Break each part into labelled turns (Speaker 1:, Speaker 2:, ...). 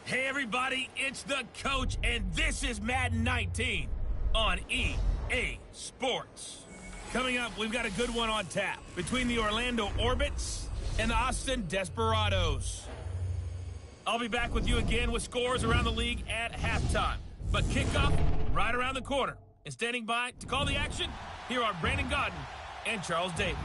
Speaker 1: Hey everybody, it's the coach, and this is Madden 19 on EA Sports. Coming up, we've got a good one on tap between the Orlando Orbits and the Austin Desperados. I'll be back with you again with scores around the league at halftime. But kickoff right around the corner. And standing by to call the action, here are Brandon Godden and Charles Davis.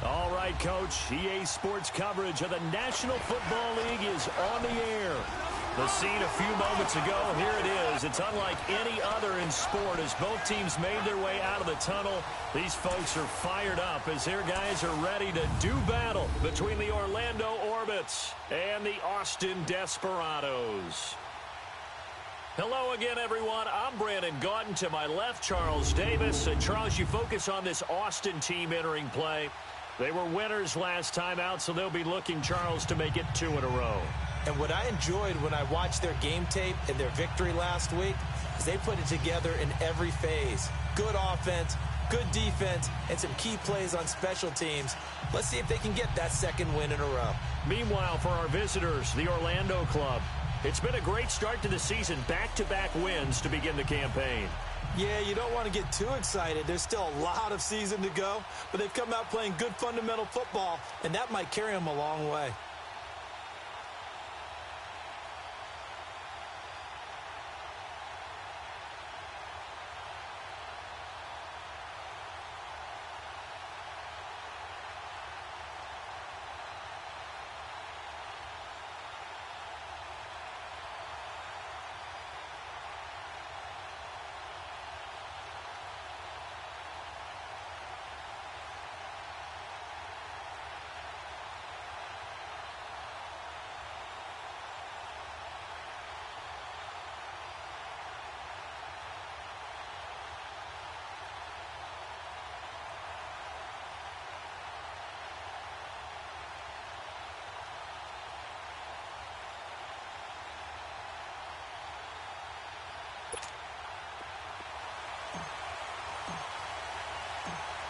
Speaker 2: All right, Coach. EA Sports coverage of the National Football League is on the air. The scene a few moments ago, here it is. It's unlike any other in sport as both teams made their way out of the tunnel. These folks are fired up as their guys are ready to do battle between the Orlando Orbits and the Austin Desperados. Hello again, everyone. I'm Brandon Godden. To my left, Charles Davis. And Charles, you focus on this Austin team entering play. They were winners last time out, so they'll be looking, Charles, to make it 2 in a row.
Speaker 3: And what I enjoyed when I watched their game tape and their victory last week is they put it together in every phase. Good offense, good defense, and some key plays on special teams. Let's see if they can get that second win in a row.
Speaker 2: Meanwhile, for our visitors, the Orlando club, it's been a great start to the season. Back-to-back wins to begin the campaign.
Speaker 3: Yeah, you don't want to get too excited. There's still a lot of season to go, but they've come out playing good fundamental football, and that might carry them a long way.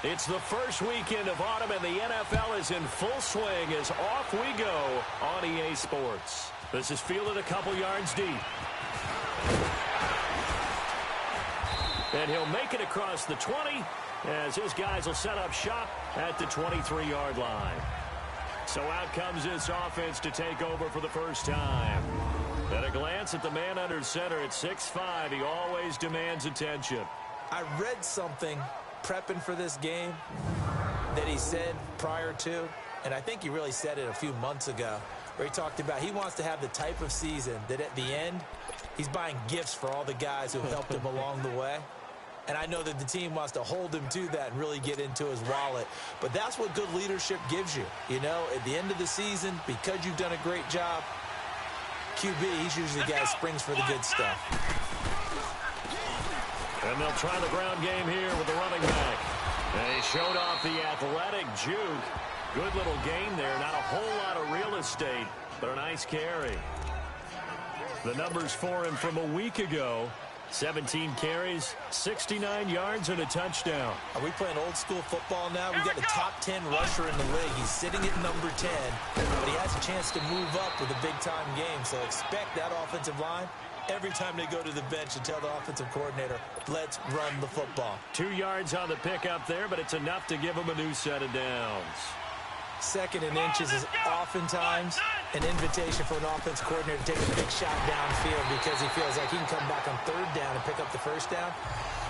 Speaker 2: It's the first weekend of autumn, and the NFL is in full swing as off we go on EA Sports. This is fielded a couple yards deep. And he'll make it across the 20 as his guys will set up shop at the 23-yard line. So out comes this offense to take over for the first time. At a glance at the man under center at 6'5", he always demands attention.
Speaker 3: I read something prepping for this game that he said prior to, and I think he really said it a few months ago, where he talked about he wants to have the type of season that at the end, he's buying gifts for all the guys who helped him along the way. And I know that the team wants to hold him to that and really get into his wallet. But that's what good leadership gives you. You know, at the end of the season, because you've done a great job, QB, he's usually the guy who springs for the good stuff.
Speaker 2: And they'll try the ground game here with the running back. And he showed off the athletic juke. Good little gain there. Not a whole lot of real estate, but a nice carry. The numbers for him from a week ago: 17 carries, 69 yards, and a touchdown.
Speaker 3: Are we playing old school football now? We got the top 10 rusher in the league. He's sitting at number 10, but he has a chance to move up with a big-time game. So expect that offensive line every time they go to the bench and tell the offensive coordinator, let's run the football.
Speaker 2: 2 yards on the pickup there, but it's enough to give him a new set of downs.
Speaker 3: Second and inches is oftentimes an invitation for an offense coordinator to take a big shot downfield because he feels like he can come back on third down and pick up the first down.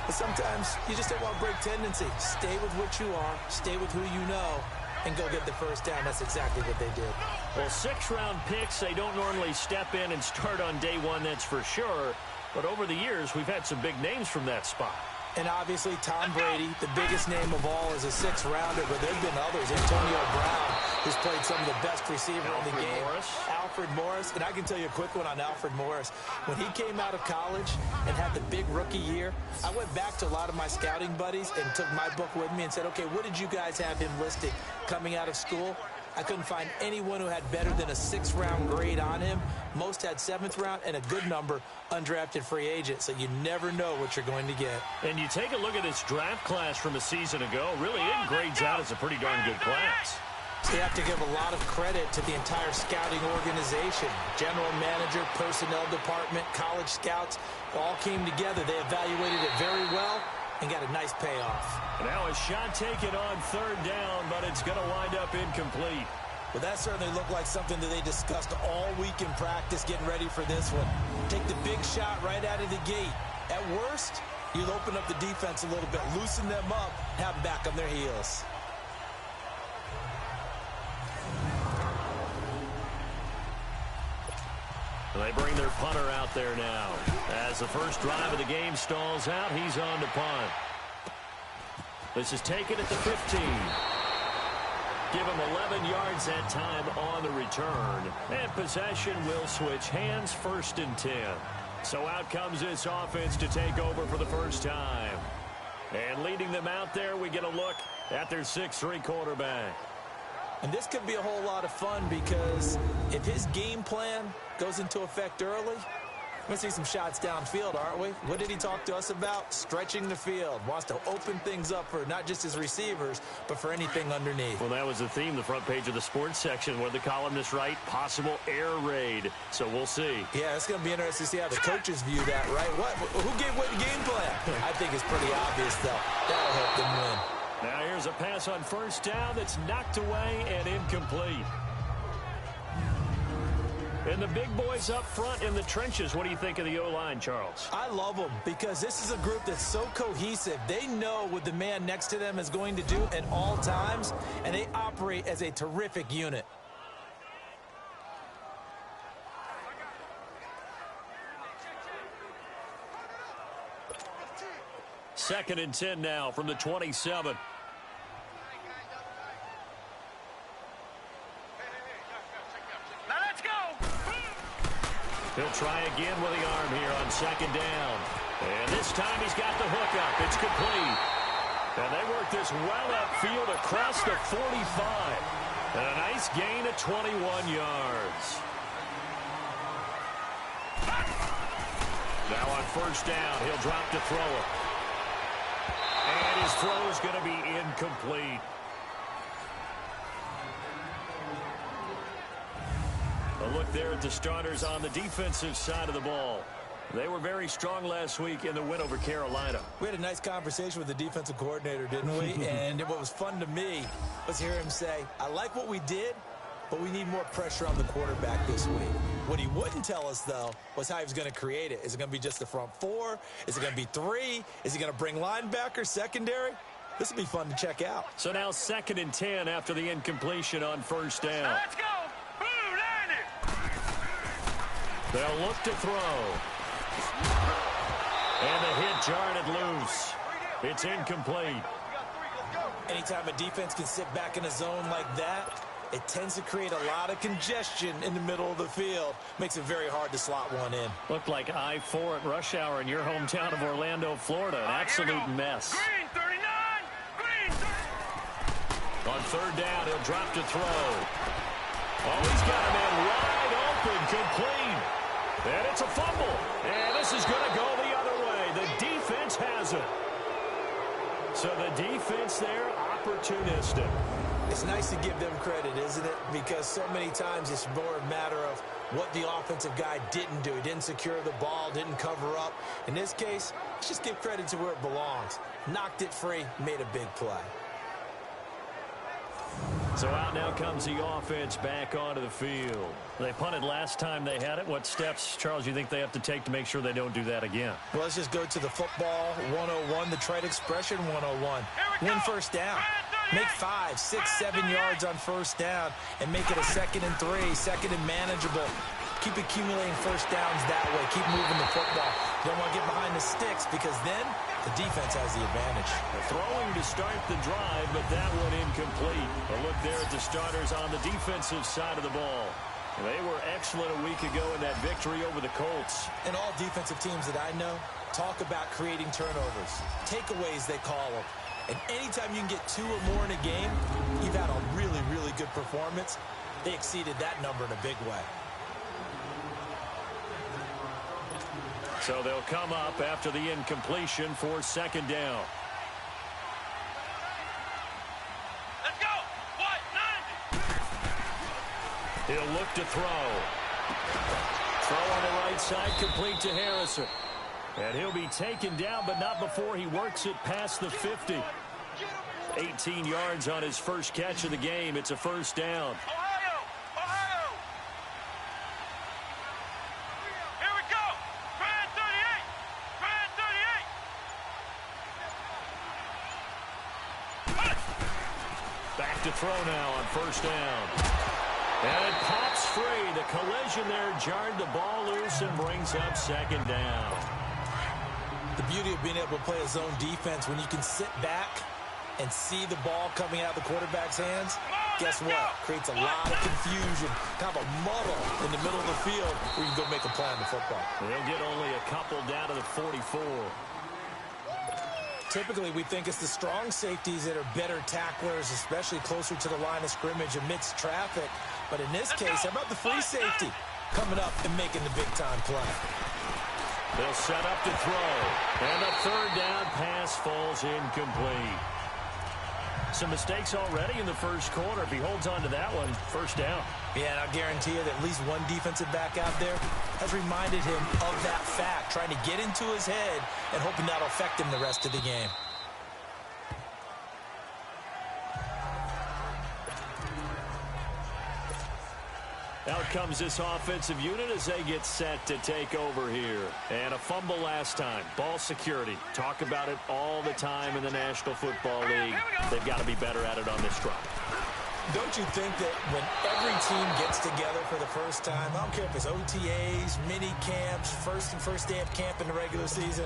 Speaker 3: But sometimes you just don't want to break tendency. Stay with what you are, stay with who you know, and go get the first down. That's exactly what they did.
Speaker 2: Well, 6-round picks, they don't normally step in and start on day one, that's for sure. But over the years, we've had some big names from that spot.
Speaker 3: And obviously, Tom Brady, the biggest name of all, is a 6th-rounder, but there have been others. Antonio Brown, who's played some of the best receiver in the game. Alfred Morris. And I can tell you a quick one on Alfred Morris. When he came out of college and had the big rookie year, I went back to a lot of my scouting buddies and took my book with me and said, okay, what did you guys have him listed coming out of school? I couldn't find anyone who had better than a 6th-round grade on him. Most had 7th round and a good number undrafted free agent, so you never know what you're going to get.
Speaker 2: And you take a look at this draft class from a season ago, really it grades out as a pretty darn good class.
Speaker 3: So you have to give a lot of credit to the entire scouting organization. General manager, personnel department, college scouts all came together. They evaluated it very well and got a nice payoff.
Speaker 2: Now a shot taken on third down, but it's going to wind up incomplete.
Speaker 3: Well, that certainly looked like something that they discussed all week in practice, getting ready for this one. Take the big shot right out of the gate. At worst, you'll open up the defense a little bit, loosen them up, have them back on their heels.
Speaker 2: They bring their punter out there now. As the first drive of the game stalls out, he's on to punt. This is taken at the 15. Give him 11 yards that time on the return. And possession will switch hands, 1st and 10. So out comes this offense to take over for the first time. And leading them out there, we get a look at their 6'3" quarterback.
Speaker 3: And this could be a whole lot of fun because if his game plan goes into effect early, we're going to see some shots downfield, aren't we? What did he talk to us about? Stretching the field. Wants to open things up for not just his receivers, but for anything underneath.
Speaker 2: Well, that was the theme, the front page of the sports section, where the columnists write possible air raid. So we'll see.
Speaker 3: Yeah, it's going to be interesting to see how the coaches view that, right? Who gave what game plan? I think it's pretty obvious, though. That'll help them win.
Speaker 2: Now here's a pass on first down that's knocked away and incomplete. And the big boys up front in the trenches. What do you think of the O-line, Charles?
Speaker 3: I love them because this is a group that's so cohesive. They know what the man next to them is going to do at all times, and they operate as a terrific unit.
Speaker 2: Second and 10 now from the 27. He'll try again with the arm here on second down. And this time he's got the hook up. It's complete. And they work this well upfield across the 45. And a nice gain of 21 yards. Now on first down, he'll drop to throw it. And his throw is going to be incomplete. A look there at the starters on the defensive side of the ball. They were very strong last week in the win over Carolina.
Speaker 3: We had a nice conversation with the defensive coordinator, didn't we? And what was fun to me was hear him say, I like what we did, but we need more pressure on the quarterback this week. What he wouldn't tell us, though, was how he was going to create it. Is it going to be just the front four? Is it going to be three? Is he going to bring linebacker, secondary? This will be fun to check out.
Speaker 2: So now 2nd and 10 after the incompletion on first down.
Speaker 1: Let's go.
Speaker 2: They'll look to throw. And the hit jarred it loose. It's incomplete.
Speaker 3: Anytime a defense can sit back in a zone like that, it tends to create a lot of congestion in the middle of the field. Makes it very hard to slot one in.
Speaker 2: Looked like I-4 at rush hour in your hometown of Orlando, Florida. An absolute mess.
Speaker 1: Green 39. Green 30.
Speaker 2: On third down, he'll drop to throw. Oh, he's got a man wide open, complete. And it's a fumble. And this is going to go the other way. The defense has it. So the defense there, opportunistic.
Speaker 3: It's nice to give them credit, isn't it? Because so many times it's more a matter of what the offensive guy didn't do. He didn't secure the ball, didn't cover up. In this case, let's just give credit to where it belongs. Knocked it free, made a big play.
Speaker 2: So out now comes the offense back onto the field. They punted last time they had it. What steps, Charles, you think they have to take to make sure they don't do that again?
Speaker 3: Well, let's just go to the football 101, the trade expression 101. Win first down. Make 5, 6, 7 yards on first down and make it a 2nd and 3, 2nd and manageable. Keep accumulating first downs that way. Keep moving the football. You don't want to get behind the sticks because then the defense has the advantage.
Speaker 2: Throwing to start the drive, but that one incomplete. A look there at the starters on the defensive side of the ball. They were excellent a week ago in that victory over the Colts.
Speaker 3: And all defensive teams that I know talk about creating turnovers. Takeaways, they call them. And anytime you can get 2 or more in a game, you've had a really, really good performance. They exceeded that number in a big way.
Speaker 2: So they'll come up after the incompletion for 2nd down.
Speaker 1: Let's go. What? 90.
Speaker 2: He'll look to throw. Throw on the right side, complete to Harrison. And he'll be taken down, but not before he works it past the 50. 18 yards on his first catch of the game. It's a first down.
Speaker 4: Here we go. Brand 38. Brand 38.
Speaker 2: Back to throw now on first down. And it pops free. The collision there jarred the ball loose and brings up second down.
Speaker 3: The beauty of being able to play a zone defense, when you can sit back and see the ball coming out of the quarterback's hands, guess what? Creates a lot of confusion, kind of a muddle in the middle of the field where you can go make a play on the football.
Speaker 2: They'll get only a couple down to the 44.
Speaker 3: Typically, we think it's the strong safeties that are better tacklers, especially closer to the line of scrimmage amidst traffic. But in this case, how about the free safety coming up and making the big-time play?
Speaker 2: They'll set up to throw. And a third down pass falls incomplete. Some mistakes already in the first quarter. If he holds on to that one, first down.
Speaker 3: Yeah, and I'll guarantee you that at least one defensive back out there has reminded him of that fact, trying to get into his head and hoping that'll affect him the rest of the game.
Speaker 2: Out comes this offensive unit as they get set to take over here. And a fumble last time. Ball security. Talk about it all the time in the National Football League. They've got to be better at it on this drive.
Speaker 3: Don't you think that when every team gets together for the first time, I don't care if it's OTAs, mini camps, first day of camp in the regular season,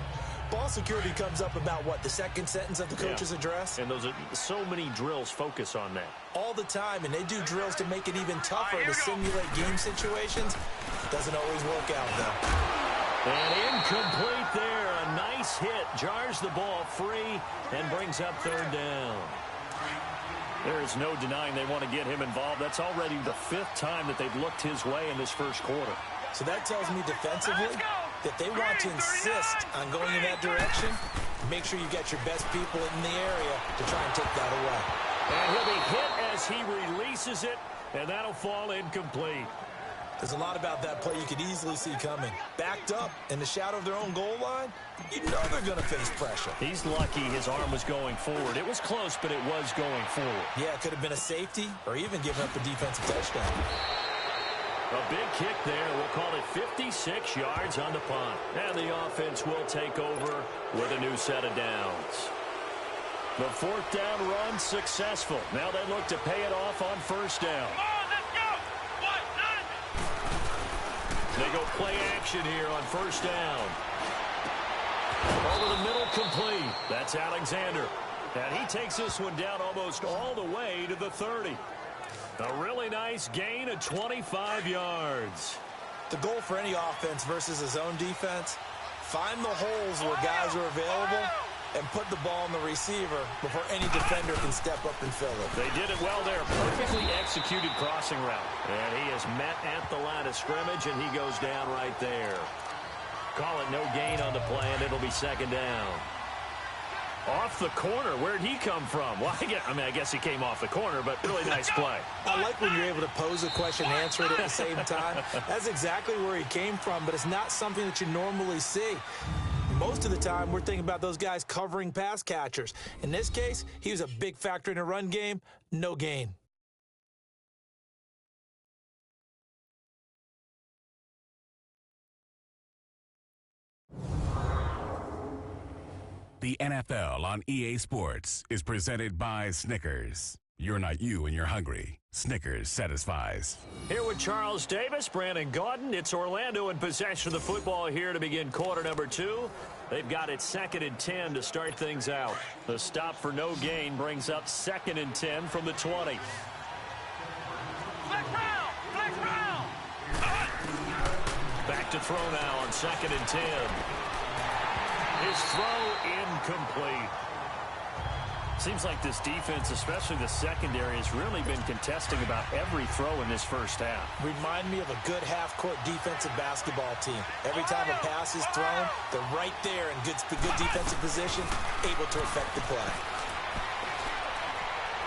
Speaker 3: ball security comes up about what, the second sentence of the coach's address?
Speaker 2: And those are so many drills focus on that.
Speaker 3: All the time, and they do drills to make it even tougher to simulate game situations. Doesn't always work out, though.
Speaker 2: And incomplete there. A nice hit. Jars the ball free and brings up third down. There is no denying they want to get him involved. That's already the 5th time that they've looked his way in this first quarter.
Speaker 3: So that tells me defensively that they want to insist on going in that direction. Make sure you got your best people in the area to try and take that away.
Speaker 2: And he'll be hit as he releases it, and that'll fall incomplete.
Speaker 3: There's a lot about that play you could easily see coming. Backed up in the shadow of their own goal line, you know they're going to face pressure.
Speaker 2: He's lucky his arm was going forward. It was close, but it was going forward.
Speaker 3: Yeah, it could have been a safety or even giving up a defensive touchdown.
Speaker 2: A big kick there. We'll call it 56 yards on the punt. And the offense will take over with a new set of downs. The 4th down run successful. Now they look to pay it off on first down. They go play action here on first down. Over the middle, complete. That's Alexander. And he takes this one down almost all the way to the 30. A really nice gain of 25 yards.
Speaker 3: The goal for any offense versus a zone defense, find the holes where guys are available and put the ball in the receiver before any defender can step up and fill it.
Speaker 2: They did it well there. Perfectly executed crossing route. And he is met at the line of scrimmage, and he goes down right there. Call it no gain on the play, and it'll be second down. Off the corner. Where'd he come from? Well, I guess he came off the corner, but really nice play.
Speaker 3: I like when you're able to pose a question and answer it at the same time. That's exactly where he came from, but it's not something that you normally see. Most of the time, we're thinking about those guys covering pass catchers. In this case, he was a big factor in a run game. No gain.
Speaker 5: The NFL on EA Sports is presented by Snickers. You're not you and you're hungry. Snickers satisfies.
Speaker 2: Here with Charles Davis, Brandon Gaudin. It's Orlando in possession of the football here to begin quarter number 2. They've got it 2nd and 10 to start things out. The stop for no gain brings up 2nd and 10 from the 20. Back to throw now on 2nd and 10. His throw incomplete. Seems like this defense, especially the secondary, has really been contesting about every throw in this first half.
Speaker 3: Remind me of a good half-court defensive basketball team. Every time a pass is thrown, they're right there in good defensive position, able to affect the play.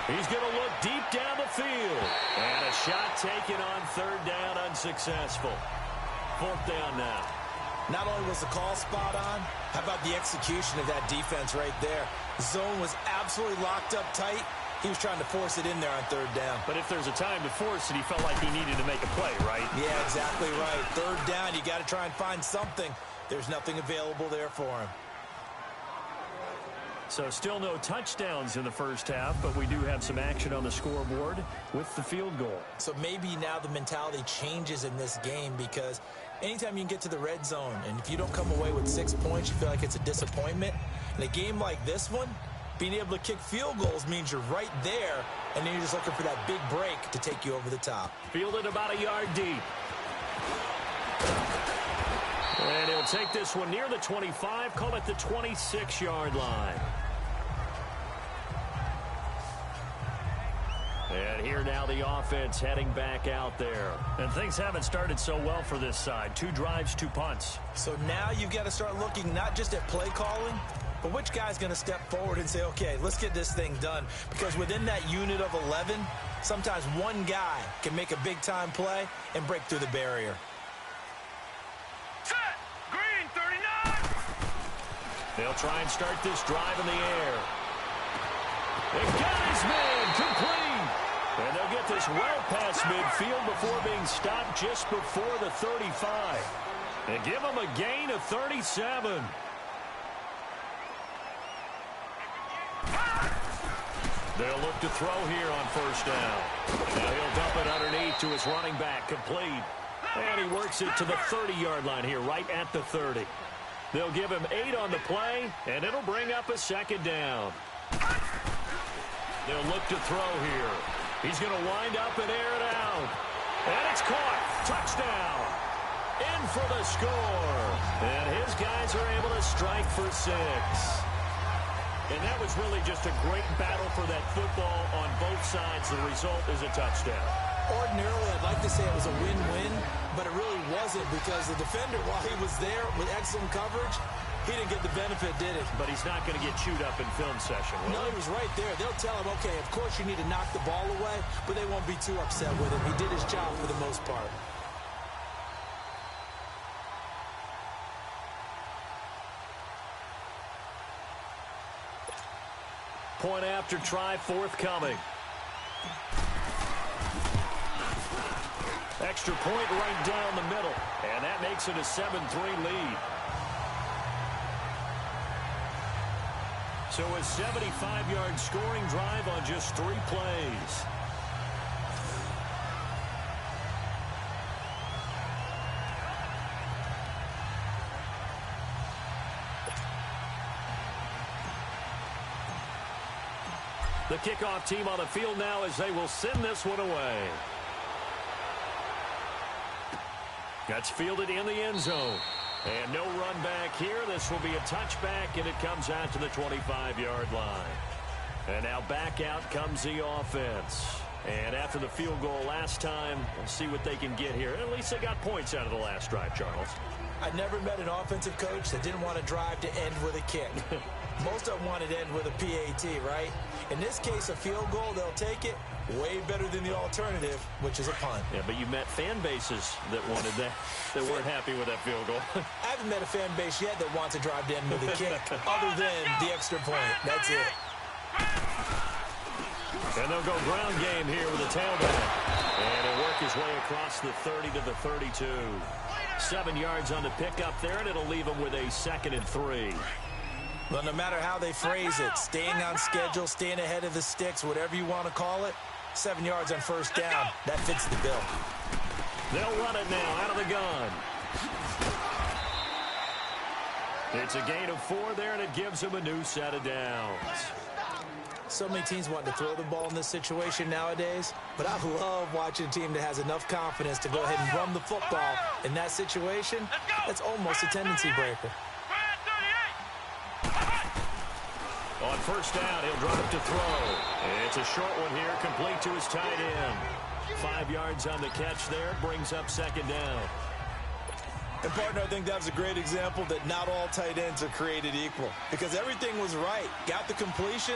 Speaker 2: He's going to look deep down the field. And a shot taken on third down, unsuccessful. Fourth down now.
Speaker 3: Not only was the call spot on, how about the execution of that defense right there? Zone was absolutely locked up tight. He was trying to force it in there on third down.
Speaker 2: But if there's a time to force it, he felt like he needed to make a play, right?
Speaker 3: Yeah, exactly right. Third down, you got to try and find something. There's nothing available there for him.
Speaker 2: So still no touchdowns in the first half, but we do have some action on the scoreboard with the field goal. So
Speaker 3: maybe now the mentality changes in this game, because anytime you can get to the red zone, and if you don't come away with 6 points, you feel like it's a disappointment. In a game like this one, being able to kick field goals means you're right there, and then you're just looking for that big break to take you over the top.
Speaker 2: Fielded about a yard deep. And he'll take this one near the 25, call it the 26-yard line. And here now the offense heading back out there. And things haven't started so well for this side. 2 drives, 2 punts.
Speaker 3: So now you've got to start looking not just at play calling, but which guy's going to step forward and say, okay, let's get this thing done. Because within that unit of 11, sometimes one guy can make a big-time play and break through the barrier.
Speaker 4: Set! Green, 39!
Speaker 2: They'll try and start this drive in the air. They got his man complete. And they'll get this well past midfield before being stopped just before the 35. And give them a gain of 37. They'll look to throw here on first down. Now he'll dump it underneath to his running back, complete. And he works it to the 30-yard line here, right at the 30. They'll give him 8 on the play, and it'll bring up a second down. They'll look to throw here. He's going to wind up and air it out. And it's caught. Touchdown. In for the score. And his guys are able to strike for 6. And that was really just a great battle for that football on both sides. The result is a touchdown.
Speaker 3: Ordinarily, I'd like to say it was a win-win, but it really wasn't, because the defender, while he was there with excellent coverage, he didn't get the benefit, did he?
Speaker 2: But he's not going to get chewed up in film session, will
Speaker 3: No, he was right there. They'll tell him, okay, of course you need to knock the ball away, but they won't be too upset with him. He did his job for the most part.
Speaker 2: Point after try forthcoming. Extra point right down the middle. And that makes it a 7-3 lead. So a 75-yard scoring drive on just 3 plays. The kickoff team on the field now as they will send this one away. That's fielded in the end zone. And no run back here. This will be a touchback, and it comes out to the 25-yard line. And now back out comes the offense. And after the field goal last time, we'll see what they can get here. At least they got points out of the last drive, Charles.
Speaker 3: I never met an offensive coach that didn't want to drive to end with a kick. Most of them wanted to end with a PAT, right? In this case, a field goal, they'll take it. Way better than the alternative, which is a punt.
Speaker 2: Yeah, but you met fan bases that wanted that, that weren't happy with that field goal.
Speaker 3: I haven't met a fan base yet that wants to drive to end with a kick, other than the extra point. That's it.
Speaker 2: And they'll go ground game here with a tailback. And he'll work his way across the 30 to the 32. 7 yards on the pickup there, and it'll leave him with a 2nd and 3.
Speaker 3: Well, no matter how they phrase it, staying on schedule, staying ahead of the sticks, whatever you want to call it, 7 yards on first down, that fits the bill.
Speaker 2: They'll run it now out of the gun. It's a gain of 4 there, and it gives them a new set of downs.
Speaker 3: So many teams want to throw the ball in this situation nowadays, but I love watching a team that has enough confidence to go ahead and run the football in that situation. That's almost a tendency breaker.
Speaker 2: On first down, he'll drop to throw. It's a short one here, complete to his tight end. 5 yards on the catch there, brings up 2nd down.
Speaker 3: And, partner, I think that was a great example that not all tight ends are created equal because everything was right. Got the completion,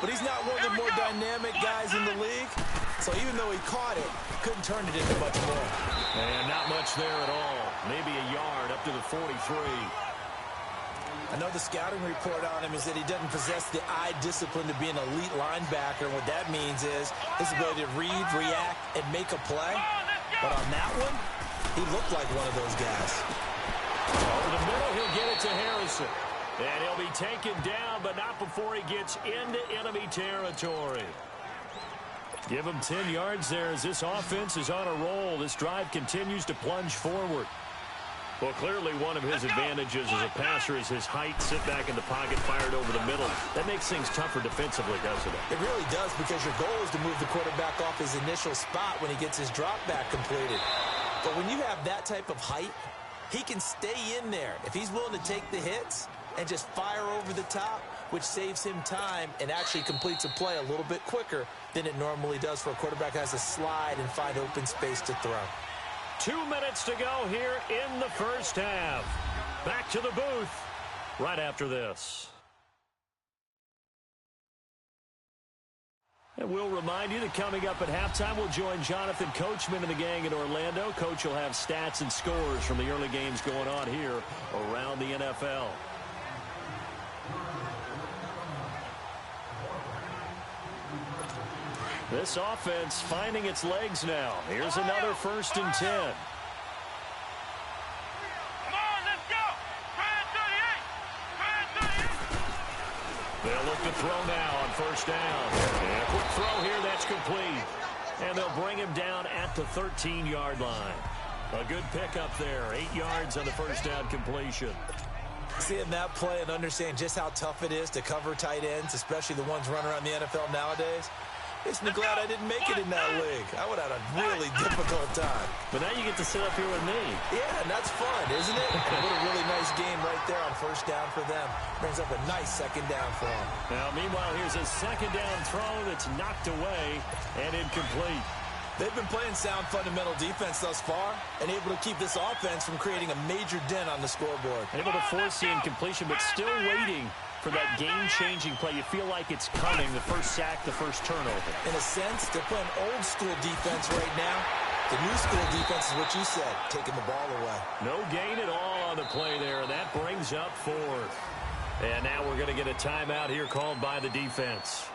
Speaker 3: but he's not one of the more dynamic guys in the league. So even though he caught it, couldn't turn it into much more.
Speaker 2: And not much there at all. Maybe a yard up to the 43.
Speaker 3: I know the scouting report on him is that he doesn't possess the eye discipline to be an elite linebacker. And what that means is his ability to read, react, and make a play. But on that one, he looked like one of those guys.
Speaker 2: Over the middle, he'll get it to Harrison. And he'll be taken down, but not before he gets into enemy territory. Give him 10 yards there as this offense is on a roll. This drive continues to plunge forward. Well, clearly one of his advantages as a passer is his height. Sit back in the pocket, fired over the middle. That makes things tougher defensively, doesn't it?
Speaker 3: It really does, because your goal is to move the quarterback off his initial spot when he gets his drop back completed. But when you have that type of height, he can stay in there if he's willing to take the hits and just fire over the top, which saves him time and actually completes a play a little bit quicker than it normally does for a quarterback that has to slide and find open space to throw.
Speaker 2: 2 minutes to go here in the first half. Back to the booth right after this. And we'll remind you that coming up at halftime, we'll join Jonathan Coachman and the gang in Orlando. Coach will have stats and scores from the early games going on here around the NFL. This offense finding its legs now. Here's another 1st and 10.
Speaker 4: Come on, let's go. Try 38.
Speaker 2: They'll look to throw now on 1st down. And a quick throw here, that's complete. And they'll bring him down at the 13-yard line. A good pickup there. 8 yards on the 1st down completion.
Speaker 3: Seeing that play and understand just how tough it is to cover tight ends, especially the ones running around the NFL nowadays, makes me glad I didn't make it in that league. I would have had a really difficult time.
Speaker 2: But now you get to sit up here with me.
Speaker 3: Yeah, and that's fun, isn't it? And what a really nice game right there on 1st down for them. Brings up a nice 2nd down for them.
Speaker 2: Now, meanwhile, here's a 2nd down throw that's knocked away and incomplete.
Speaker 3: They've been playing sound fundamental defense thus far and able to keep this offense from creating a major dent on the scoreboard.
Speaker 2: Able to force the incompletion, but still waiting for that game-changing play. You feel like it's coming, the first sack, the first turnover.
Speaker 3: In a sense, they're playing old-school defense right now. The new-school defense is what you said, taking the ball away.
Speaker 2: No gain at all on the play there, and that brings up 4th. And now we're going to get a timeout here called by the defense,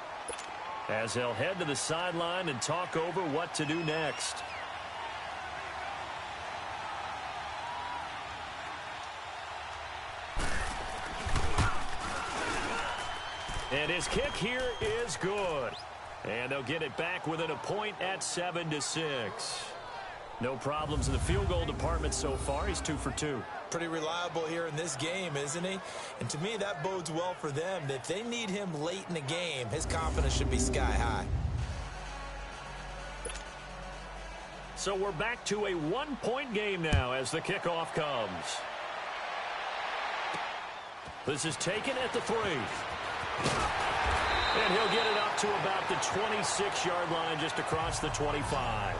Speaker 2: as they'll head to the sideline and talk over what to do next. And his kick here is good. And they'll get it back within a point at 7-6. No problems in the field goal department so far. He's 2 for 2.
Speaker 3: Pretty reliable here in this game, isn't he? And to me, that bodes well for them. If they need him late in the game, his confidence should be sky high.
Speaker 2: So we're back to a 1-point game now as the kickoff comes. This is taken at the 3. And he'll get it up to about the 26-yard line, just across the 25.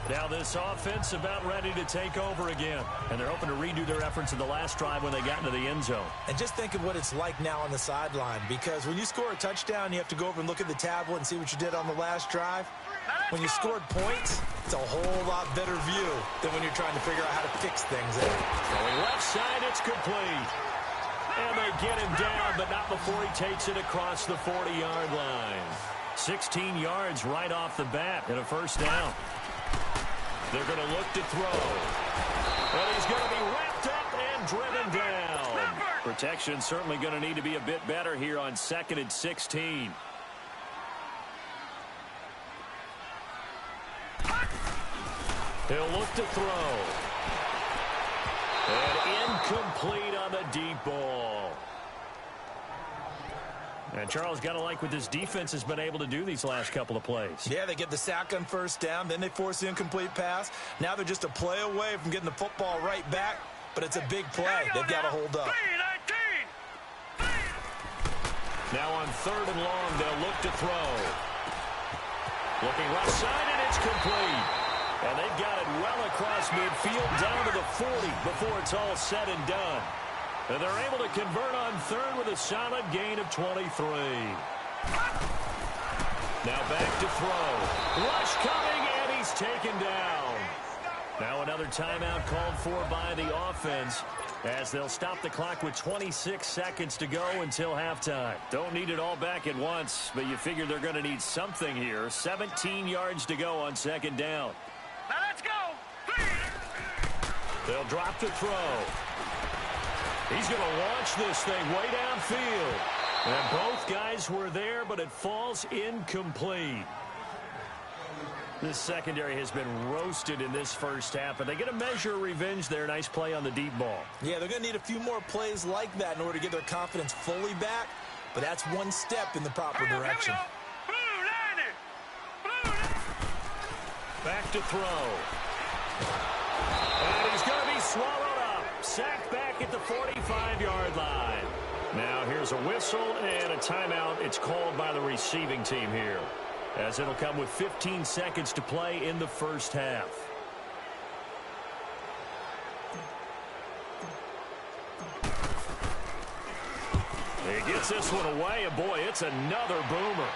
Speaker 2: Now this offense about ready to take over again. And they're hoping to redo their efforts in the last drive when they got into the end zone.
Speaker 3: And just think of what it's like now on the sideline, because when you score a touchdown, you have to go over and look at the tablet and see what you did on the last drive. When you scored points, it's a whole lot better view than when you're trying to figure out how to fix things out.
Speaker 2: Going left side, it's complete. And they get him down, but not before he takes it across the 40-yard line. 16 yards right off the bat and a 1st down. They're going to look to throw. And he's going to be wrapped up and driven down. Protection certainly going to need to be a bit better here on 2nd and 16. He'll look to throw. And incomplete on the deep ball. And Charles, got to like what this defense has been able to do these last couple of plays.
Speaker 3: Yeah, they get the sack on 1st down, then they force the incomplete pass. Now they're just a play away from getting the football right back, but it's a big play. They've got to hold up.
Speaker 2: Now on 3rd and long, they'll look to throw. Looking left side, and it's complete. And they've got it well across midfield down to the 40 before it's all said and done. And they're able to convert on third with a solid gain of 23. Now back to throw. Rush coming, and he's taken down. Now another timeout called for by the offense as they'll stop the clock with 26 seconds to go until halftime. Don't need it all back at once, but you figure they're going to need something here. 17 yards to go on second down.
Speaker 4: Now let's go.
Speaker 2: They'll drop the throw. He's going to launch this thing way downfield. And both guys were there, but it falls incomplete. This secondary has been roasted in this first half, but they get a measure of revenge there. Nice play on the deep ball.
Speaker 3: Yeah, they're going to need a few more plays like that in order to get their confidence fully back, but that's one step in the proper direction.
Speaker 2: Back to throw. And he's going to be swallowed up. Sacked back at the 45-yard line. Now here's a whistle and a timeout. It's called by the receiving team here, as it'll come with 15 seconds to play in the first half. He gets this one away, and boy, it's another boomer.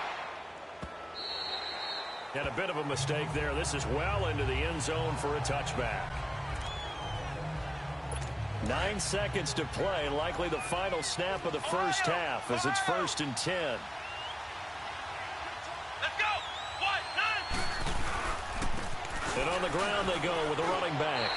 Speaker 2: And a bit of a mistake there. This is well into the end zone for a touchback. 9 seconds to play, likely the final snap of the first half as it's 1st and 10.
Speaker 4: Let's go. 1, 9.
Speaker 2: And on the ground they go with a running back.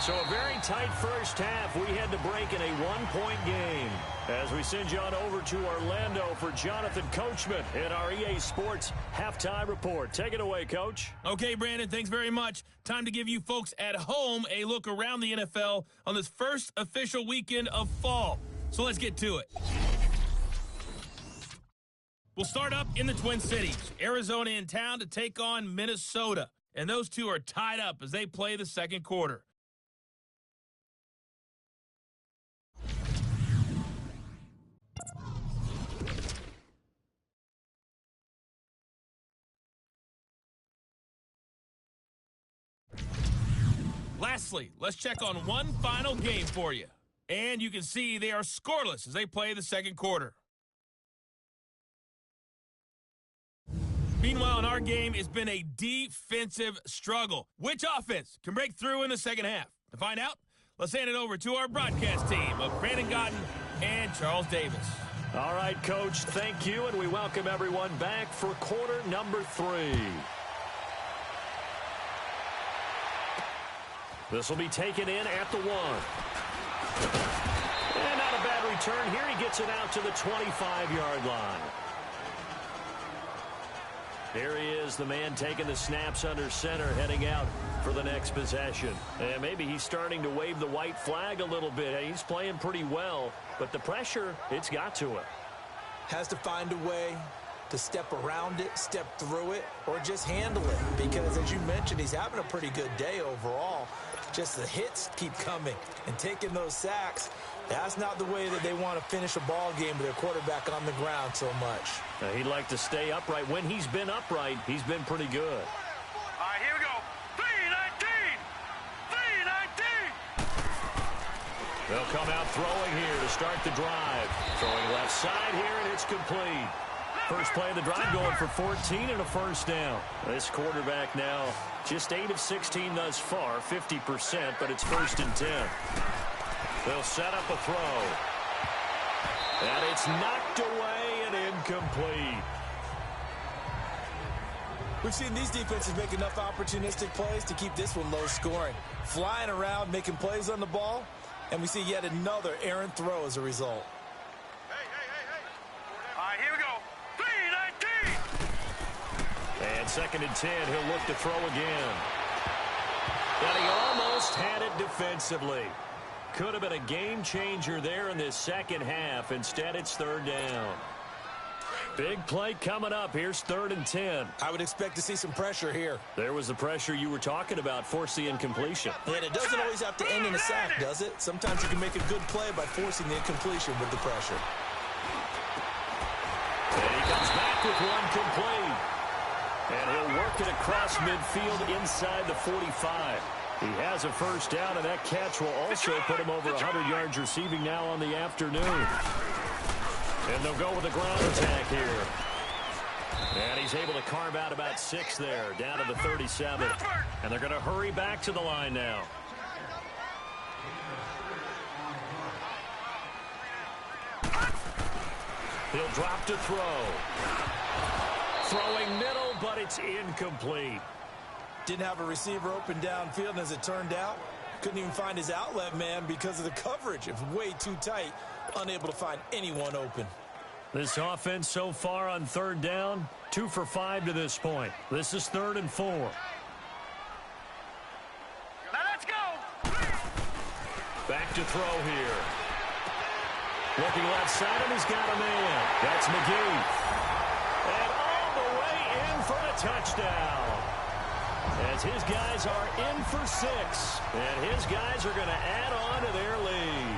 Speaker 2: So a very tight first half. We had to break in a one-point game as we send you on over to Orlando for Jonathan Coachman in our EA Sports Halftime Report. Take it away, Coach.
Speaker 1: Okay, Brandon, thanks very much. Time to give you folks at home a look around the NFL on this first official weekend of fall. So let's get to it. We'll start up in the Twin Cities. Arizona in town to take on Minnesota. And those two are tied up as they play the second quarter. Lastly, let's check on one final game for you. And you can see they are scoreless as they play the second quarter. Meanwhile, in our game, it's been a defensive struggle. Which offense can break through in the second half? To find out, let's hand it over to our broadcast team of Brandon Godden and Charles Davis.
Speaker 2: All right, Coach, thank you, and we welcome everyone back for quarter number 3. This will be taken in at the 1. And not a bad return here. He gets it out to the 25-yard line. Here he is, the man taking the snaps under center, heading out for the next possession. And maybe he's starting to wave the white flag a little bit. He's playing pretty well, but the pressure, it's got to him.
Speaker 3: Has to find a way to step around it, step through it, or just handle it. Because, as you mentioned, he's having a pretty good day overall. Just the hits keep coming and taking those sacks. That's not the way that they want to finish a ball game with their quarterback on the ground so much.
Speaker 2: Now, he'd like to stay upright. When he's been upright, he's been pretty good.
Speaker 4: All right, here we go. 3-19. 3-19.
Speaker 2: They'll come out throwing here to start the drive. Throwing left side here, and it's complete. First play of the drive going for 14 and a first down. This quarterback now just 8 of 16 thus far, 50%, but it's 1st and 10. They'll set up a throw. And it's knocked away and incomplete.
Speaker 3: We've seen these defenses make enough opportunistic plays to keep this one low scoring. Flying around, making plays on the ball, and we see yet another errant throw as a result.
Speaker 4: All right, here we go. 3-19.
Speaker 2: And 2nd and 10, he'll look to throw again. And he almost had it defensively. Could have been a game changer there in this second half. Instead, it's 3rd down. Big play coming up. Here's 3rd and 10.
Speaker 3: I would expect to see some pressure here.
Speaker 2: There was the pressure you were talking about, force the incompletion.
Speaker 3: And it doesn't always have to end in a sack, does it? Sometimes you can make a good play by forcing the incompletion with the pressure.
Speaker 2: back with one complete. And he'll work it across midfield inside the 45. He has a first down, and that catch will also put him over 100 yards receiving now on the afternoon. And they'll go with a ground attack here. And he's able to carve out about 6 there, down to the 37. And they're going to hurry back to the line now. He'll drop to throw. Throwing middle, but it's incomplete.
Speaker 3: Didn't have a receiver open downfield, and as it turned out, couldn't even find his outlet man because of the coverage. It was way too tight, unable to find anyone open.
Speaker 2: This offense so far on third down, 2 for 5 to this point. This is 3rd and 4.
Speaker 4: Now let's go.
Speaker 2: Back to throw here. Looking left side, and he's got a man. That's McGee. And all the way in for the touchdown. As his guys are in for 6. And his guys are going to add on to their lead.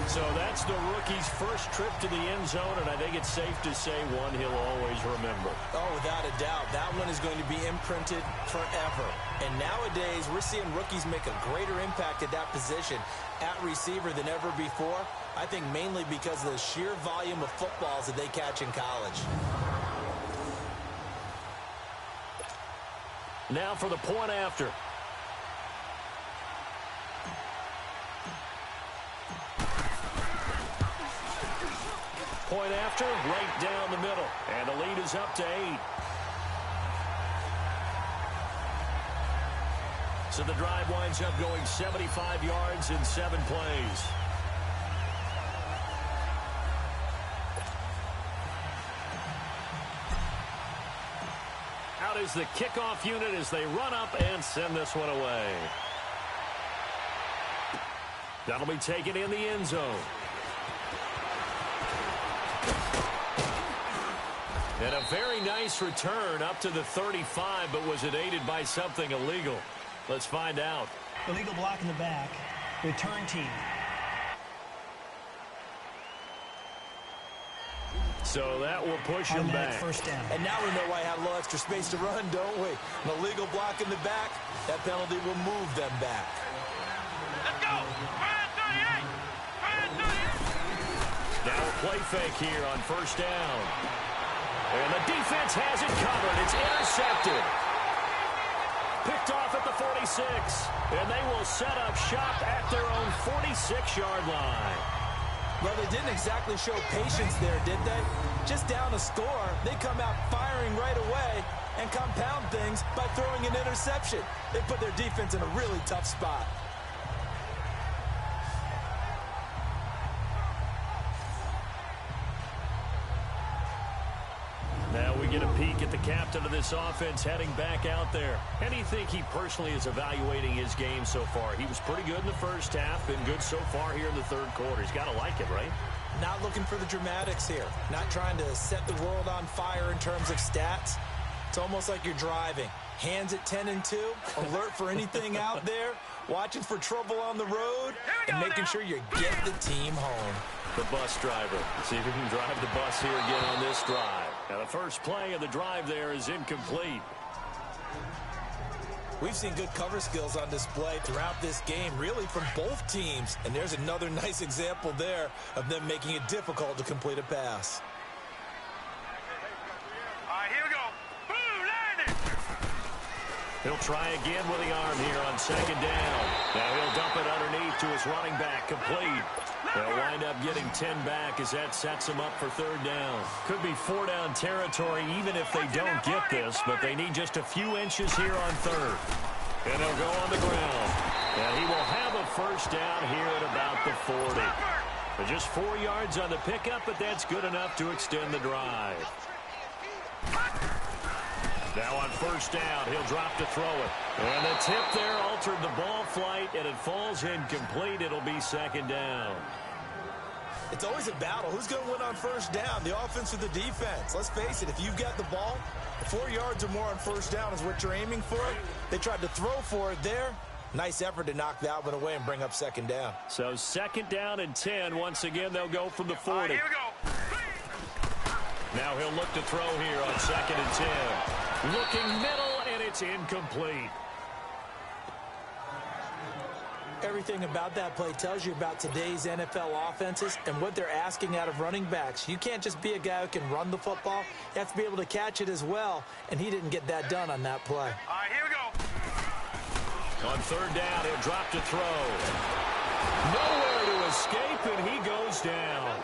Speaker 2: So that's the rookie's first trip to the end zone, and I think it's safe to say one he'll always remember.
Speaker 3: Oh, without a doubt. That one is going to be imprinted forever. And nowadays, we're seeing rookies make a greater impact at that position at receiver than ever before. I think mainly because of the sheer volume of footballs that they catch in college.
Speaker 2: Now for the point after. Point after, right down the middle. And the lead is up to 8. So the drive winds up going 75 yards in 7 plays. Out is the kickoff unit as they run up and send this one away. That'll be taken in the end zone. And a very nice return up to the 35, but was it aided by something illegal? Let's find out.
Speaker 6: Illegal block in the back. Return team.
Speaker 2: So that will push him back.
Speaker 6: First down.
Speaker 3: And now we know why I had a little extra space to run, don't we? An illegal block in the back, that penalty will move them back.
Speaker 4: Let's go. 38.
Speaker 2: Now a play fake here on first down. And the defense has it covered. It's intercepted. Picked off at the 46. And they will set up shop at their own 46-yard line.
Speaker 3: Well, they didn't exactly show patience there, did they? Just down a score, they come out firing right away and compound things by throwing an interception. They put their defense in a really tough spot.
Speaker 2: Now we get a peek at the captain of this offense heading back out there. How do you think he personally is evaluating his game so far? He was pretty good in the first half, been good so far here in the third quarter. He's got to like it, right?
Speaker 3: Not looking for the dramatics here. Not trying to set the world on fire in terms of stats. It's almost like you're driving. Hands at 10 and 2, alert for anything out there, watching for trouble on the road, and making sure you get the team home.
Speaker 2: The bus driver. See if he can drive the bus here again on this drive. Now the first play of the drive there is incomplete.
Speaker 3: We've seen good cover skills on display throughout this game, really from both teams. And there's another nice example there of them making it difficult to complete a pass.
Speaker 4: All right, here we go. Boom, landed.
Speaker 2: He'll try again with the arm here on second down. Now he'll dump it underneath to his running back, complete. They'll wind up getting 10 back as that sets them up for third down. Could be 4-down territory even if they don't get this, but they need just a few inches here on third. And they'll go on the ground. And he will have a first down here at about the 40. But just 4 yards on the pickup, but that's good enough to extend the drive. Now on first down, he'll drop to throw it. And the tip there altered the ball flight, and it falls incomplete. It'll be second down.
Speaker 3: It's always a battle. Who's going to win on first down, the offense or the defense? Let's face it, if you've got the ball, 4 yards or more on first down is what you're aiming for. They tried to throw for it there. Nice effort to knock that one away and bring up second down.
Speaker 2: So second down and 10. Once again, they'll go from the 40.
Speaker 4: Here we go.
Speaker 2: Now he'll look to throw here on 2nd and 10. Looking middle, and it's incomplete.
Speaker 3: Everything about that play tells you about today's NFL offenses and what they're asking out of running backs. You can't just be a guy who can run the football. You have to be able to catch it as well, and he didn't get that done on that play.
Speaker 4: All right, here we go.
Speaker 2: On 3rd down, he'll drop to throw. Nowhere to escape, and he goes down.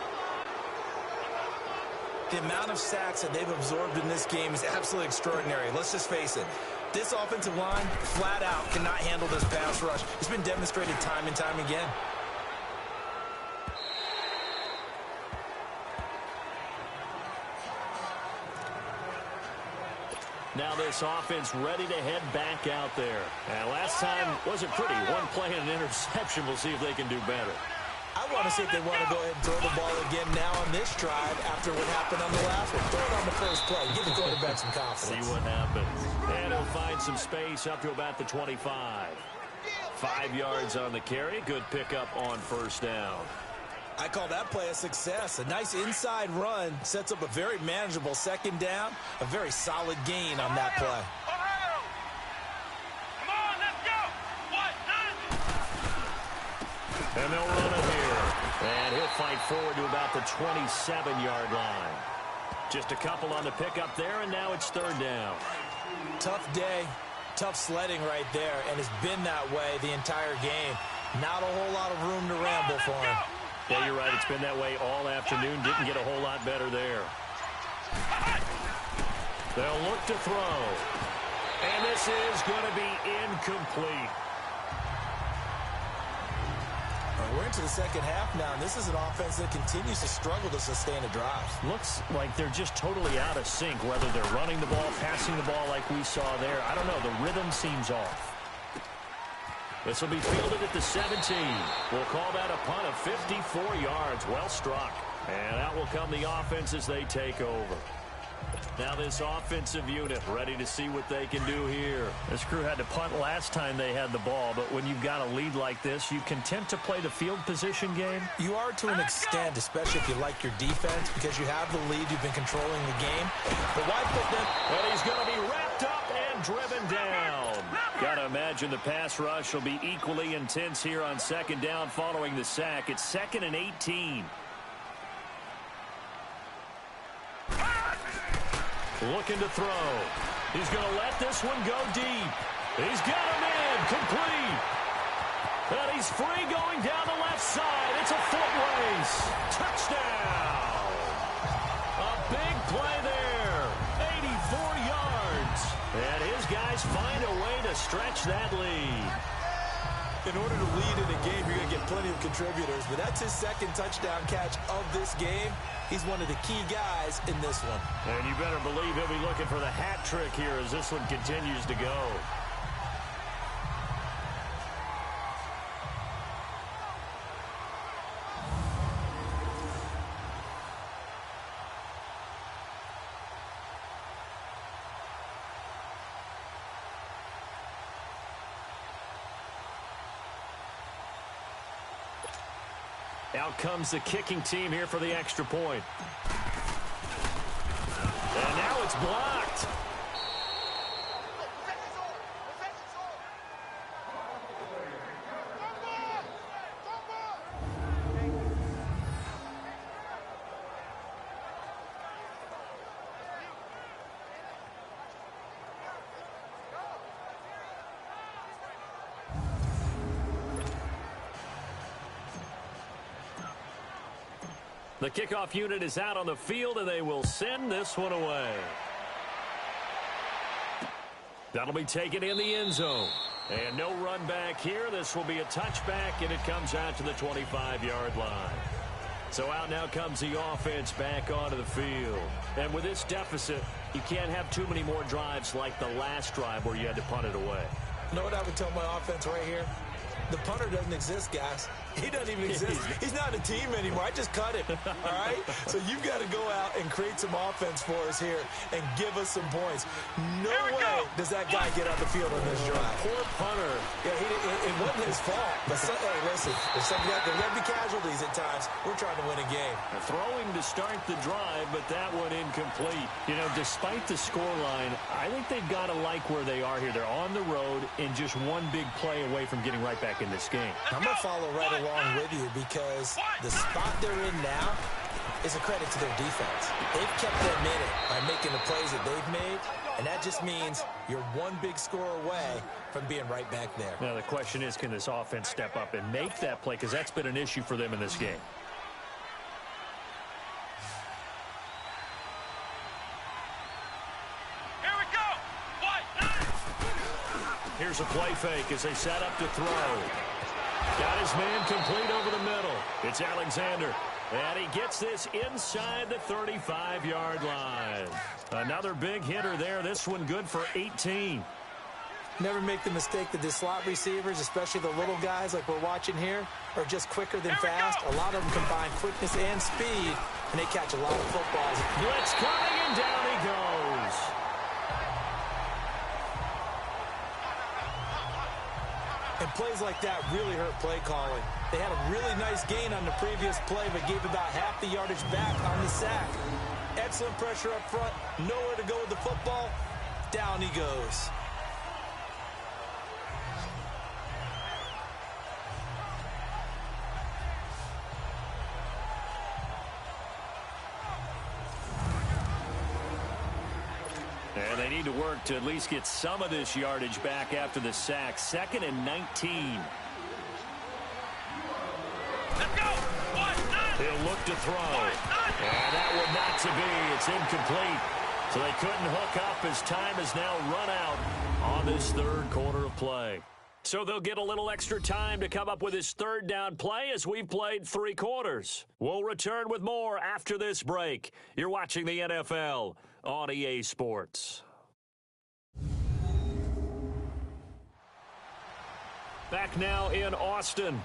Speaker 3: The amount of sacks that they've absorbed in this game is absolutely extraordinary. Let's just face it. This offensive line, flat out, cannot handle this pass rush. It's been demonstrated time and time again.
Speaker 2: Now this offense ready to head back out there. And last time wasn't pretty. One play and an interception. We'll see if they can do better.
Speaker 3: I want to see if they want to go ahead and throw the ball again now on this drive after what happened on the last one. Throw it on the first play. Give the quarterback some confidence.
Speaker 2: See what happens. And he'll find some space up to about the 25. 5 yards on the carry. Good pickup on 1st down.
Speaker 3: I call that play a success. A nice inside run sets up a very manageable 2nd down. A very solid gain on that play.
Speaker 4: Come on, let's go.
Speaker 2: And they'll run it here. And he'll fight forward to about the 27-yard line. Just a couple on the pickup there, and now it's 3rd down.
Speaker 3: Tough day, tough sledding right there, and it's been that way the entire game. Not a whole lot of room to ramble for him.
Speaker 2: Yeah, you're right. It's been that way all afternoon. Didn't get a whole lot better there. They'll look to throw. And this is going to be incomplete.
Speaker 3: We're into the 2nd half now, and this is an offense that continues to struggle to sustain a drive.
Speaker 2: Looks like they're just totally out of sync, whether they're running the ball, passing the ball like we saw there. I don't know. The rhythm seems off. This will be fielded at the 17. We'll call that a punt of 54 yards. Well struck. And out will come the offense as they take over. Now this offensive unit ready to see what they can do here. This crew had to punt last time they had the ball, but when you've got a lead like this, you content to play the field position game?
Speaker 3: You are to an extent, especially if you like your defense, because you have the lead, you've been controlling the game. But why put them?
Speaker 2: Well, he's going to be wrapped up and driven down. Got to imagine the pass rush will be equally intense here on 2nd down following the sack. It's 2nd and 18. Looking to throw. He's going to let this one go deep. He's got him in. Complete. And he's free going down the left side. It's a foot race. Touchdown. A big play there. 84 yards. And his guys find a way to stretch that lead.
Speaker 3: In order to lead in a game, you're going to get plenty of contributors, but that's his 2nd touchdown catch of this game. He's one of the key guys in this one.
Speaker 2: And you better believe he'll be looking for the hat trick here as this one continues to go. Out comes the kicking team here for the extra point. And now it's blocked. The kickoff unit is out on the field, and they will send this one away. That'll be taken in the end zone. And no run back here. This will be a touchback, and it comes out to the 25-yard line. So out now comes the offense back onto the field. And with this deficit, you can't have too many more drives like the last drive where you had to punt it away.
Speaker 3: You know what I would tell my offense right here? The punter doesn't exist, guys. He doesn't even exist. He's not a team anymore. I just cut him, all right? So you've got to go out and create some offense for us here and give us some points. No way does that guy get on the field on this drive.
Speaker 2: Poor punter.
Speaker 3: Yeah, it wasn't his fault. But hey, listen, there's going to be casualties at times. We're trying to win a game.
Speaker 2: Throwing to start the drive, but that one incomplete. You know, despite the scoreline, I think they've got to like where they are here. They're on the road and just one big play away from getting right back in this game.
Speaker 3: I'm going to follow right along with you because the spot they're in now is a credit to their defense. They've kept them in it by making the plays that they've made, and that just means you're one big score away from being right back there.
Speaker 2: Now, the question is, can this offense step up and make that play? Because that's been an issue for them in this game.
Speaker 4: Here we go.
Speaker 2: Here's a play fake as they set up to throw. Got his man complete over the middle. It's Alexander. And he gets this inside the 35-yard line. Another big hitter there. This one good for 18.
Speaker 3: Never make the mistake that the slot receivers, especially the little guys like we're watching here, are just quicker than fast. A lot of them combine quickness and speed, and they catch a lot of footballs.
Speaker 2: Blitz coming, and down he goes.
Speaker 3: And plays like that really hurt play calling. They had a really nice gain on the previous play, but gave about half the yardage back on the sack. Excellent pressure up front. Nowhere to go with the football. Down he goes.
Speaker 2: And they need to work to at least get some of this yardage back after the sack. 2nd and 19.
Speaker 4: Let's go.
Speaker 2: He'll look to throw. And that one not to be. It's incomplete. So they couldn't hook up as time has now run out on this third quarter of play. So they'll get a little extra time to come up with his third down play as we've played 3 quarters. We'll return with more after this break. You're watching the NFL on EA Sports. Back now in Austin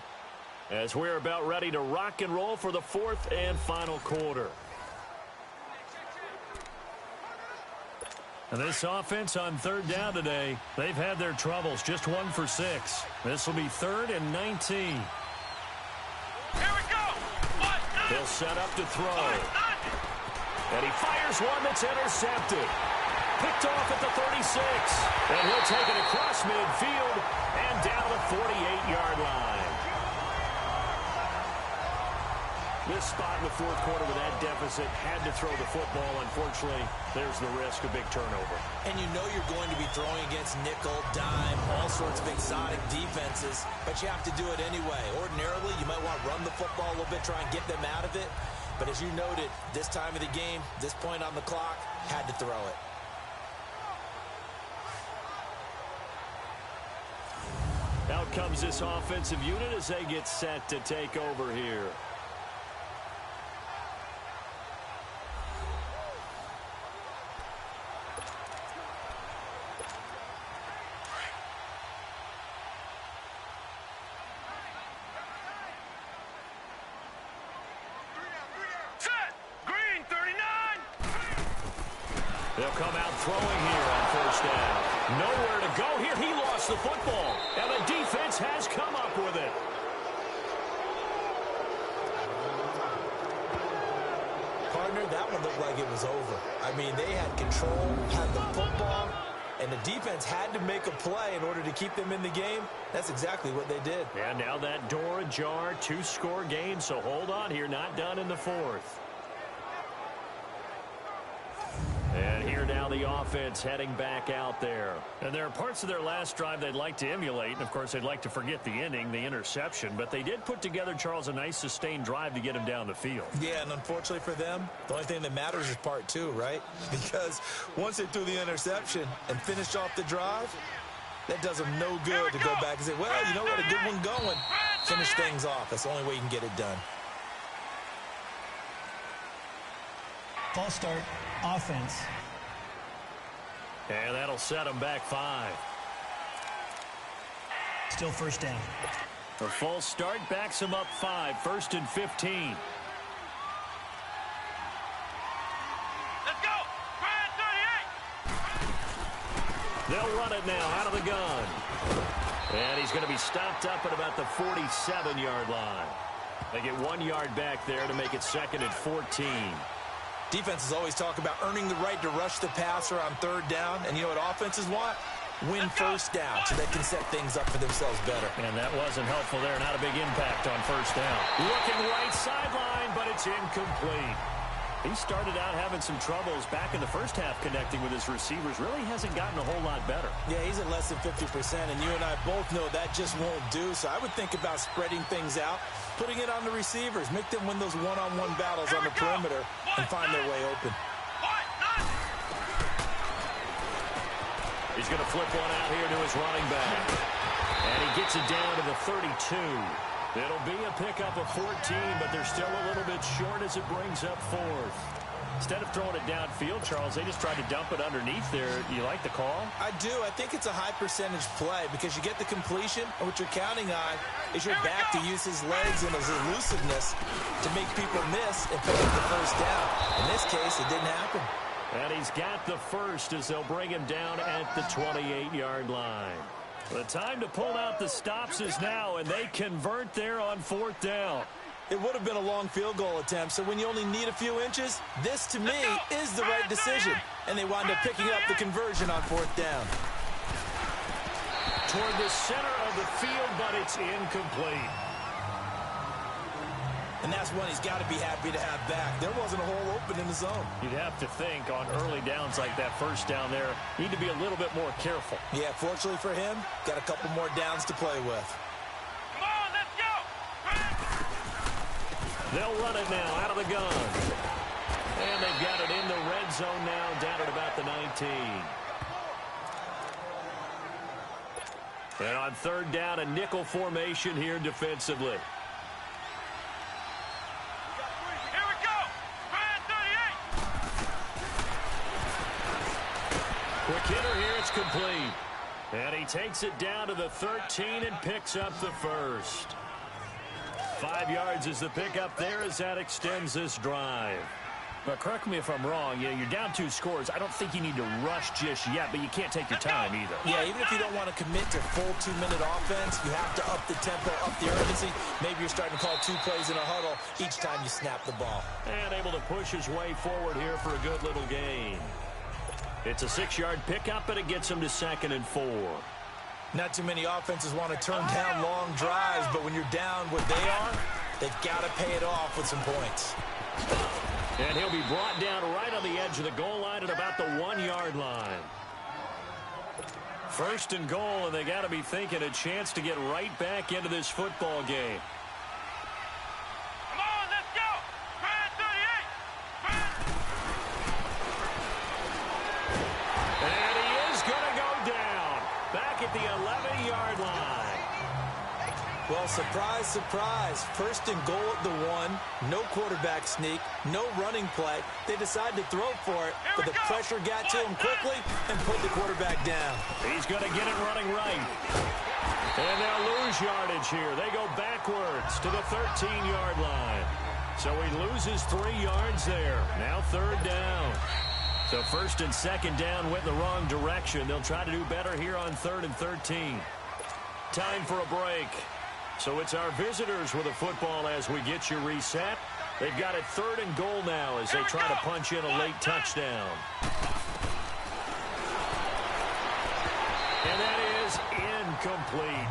Speaker 2: as we're about ready to rock and roll for the 4th and final quarter. And this offense on 3rd down today, they've had their troubles. Just 1 for 6. This will be 3rd and 19.
Speaker 4: Here we go.
Speaker 2: He'll set up to throw. And he fires one that's intercepted. Picked off at the 36. And he'll take it across midfield and down the 48-yard line. This spot in the 4th quarter with that deficit had to throw the football. Unfortunately, there's the risk of big turnover.
Speaker 3: And you know you're going to be throwing against nickel, dime, all sorts of exotic defenses, but you have to do it anyway. Ordinarily, you might want to run the football a little bit, try and get them out of it. But as you noted, this time of the game, this point on the clock, had to throw it.
Speaker 2: Out comes this offensive unit as they get set to take over here. They'll come out throwing here on 1st down. Nowhere to go here. He lost the football. And the defense has come up with it.
Speaker 3: Partner, that one looked like it was over. I mean, they had control, had the football, and the defense had to make a play in order to keep them in the game. That's exactly what they did.
Speaker 2: And now that door ajar, 2-score game. So hold on here. Not done in the 4th. And here now the offense heading back out there. And there are parts of their last drive they'd like to emulate. And, of course, they'd like to forget the ending, the interception. But they did put together, Charles, a nice sustained drive to get him down the field.
Speaker 3: Yeah, and unfortunately for them, the only thing that matters is part 2, right? Because once they threw the interception and finished off the drive, that does them no good to go back and say, well, you know what, a good one going. Finish things off. That's the only way you can get it done.
Speaker 6: False start, offense.
Speaker 2: And that'll set them back 5.
Speaker 6: Still 1st down.
Speaker 2: A false start backs him up 5, 1st and 15.
Speaker 4: Let's go. Grand 38.
Speaker 2: They'll run it now out of the gun. And he's going to be stopped up at about the 47-yard line. They get 1 yard back there to make it 2nd and 14.
Speaker 3: Defenses always talk about earning the right to rush the passer on 3rd down. And you know what offenses want? Win 1st down so they can set things up for themselves better.
Speaker 2: And that wasn't helpful there. Not a big impact on 1st down. Looking right sideline, but it's incomplete. He started out having some troubles back in the first half connecting with his receivers. Really hasn't gotten a whole lot better.
Speaker 3: Yeah, he's at less than 50%, and you and I both know that just won't do. So I would think about spreading things out, putting it on the receivers, make them win those one-on-one battles on the perimeter and find their way open.
Speaker 2: He's going to flip one out here to his running back. And he gets it down to the 32. It'll be a pickup of 14, but they're still a little bit short as it brings up 4th. Instead of throwing it downfield, Charles, they just tried to dump it underneath there. You like the call?
Speaker 3: I do. I think it's a high-percentage play because you get the completion, and what you're counting on is your back to use his legs and his elusiveness to make people miss and pick up the 1st down. In this case, it didn't happen.
Speaker 2: And he's got the 1st as they'll bring him down at the 28-yard line. The time to pull out the stops is now, and they convert there on 4th down.
Speaker 3: It would have been a long field goal attempt, so when you only need a few inches, this, to me, is the right decision. And they wind up picking up the conversion on 4th down.
Speaker 2: Toward the center of the field, but it's incomplete.
Speaker 3: And that's one he's got to be happy to have back. There wasn't a hole open in the zone.
Speaker 2: You'd have to think on early downs like that 1st down there, need to be a little bit more careful.
Speaker 3: Yeah, fortunately for him, got a couple more downs to play with.
Speaker 4: Come on, let's go.
Speaker 2: They'll run it now out of the gun. And they've got it in the red zone now, down at about the 19. And on 3rd down, a nickel formation here defensively. Quick hitter here, it's complete. And he takes it down to the 13 and picks up the 1st. 5 yards is the pickup there as that extends this drive. But correct me if I'm wrong, you're down 2 scores. I don't think you need to rush just yet, but you can't take your time either.
Speaker 3: Yeah, even if you don't want to commit to full 2-minute offense, you have to up the tempo, up the urgency. Maybe you're starting to call 2 plays in a huddle each time you snap the ball.
Speaker 2: And able to push his way forward here for a good little gain. It's a 6-yard pickup, and it gets him to 2nd and 4.
Speaker 3: Not too many offenses want to turn down long drives, but when you're down what they are, they've got to pay it off with some points.
Speaker 2: And he'll be brought down right on the edge of the goal line at about the 1-yard line. 1st and goal, and they got to be thinking a chance to get right back into this football game.
Speaker 4: Come on, let's go. Grand 38.
Speaker 2: And he is going to go down back at the 11-yard line.
Speaker 3: Well, surprise, surprise. 1st and goal at the 1. No quarterback sneak. No running play. They decide to throw for it, but the pressure got to him quickly and put the quarterback down.
Speaker 2: He's going to get it running right. And they'll lose yardage here. They go backwards to the 13-yard line. So he loses 3 yards there. Now 3rd down. So 1st and 2nd down went in the wrong direction. They'll try to do better here on 3rd and 13. Time for a break. So it's our visitors with a football as we get you reset. They've got it 3rd and goal now as they try to punch in a late touchdown. And that is incomplete.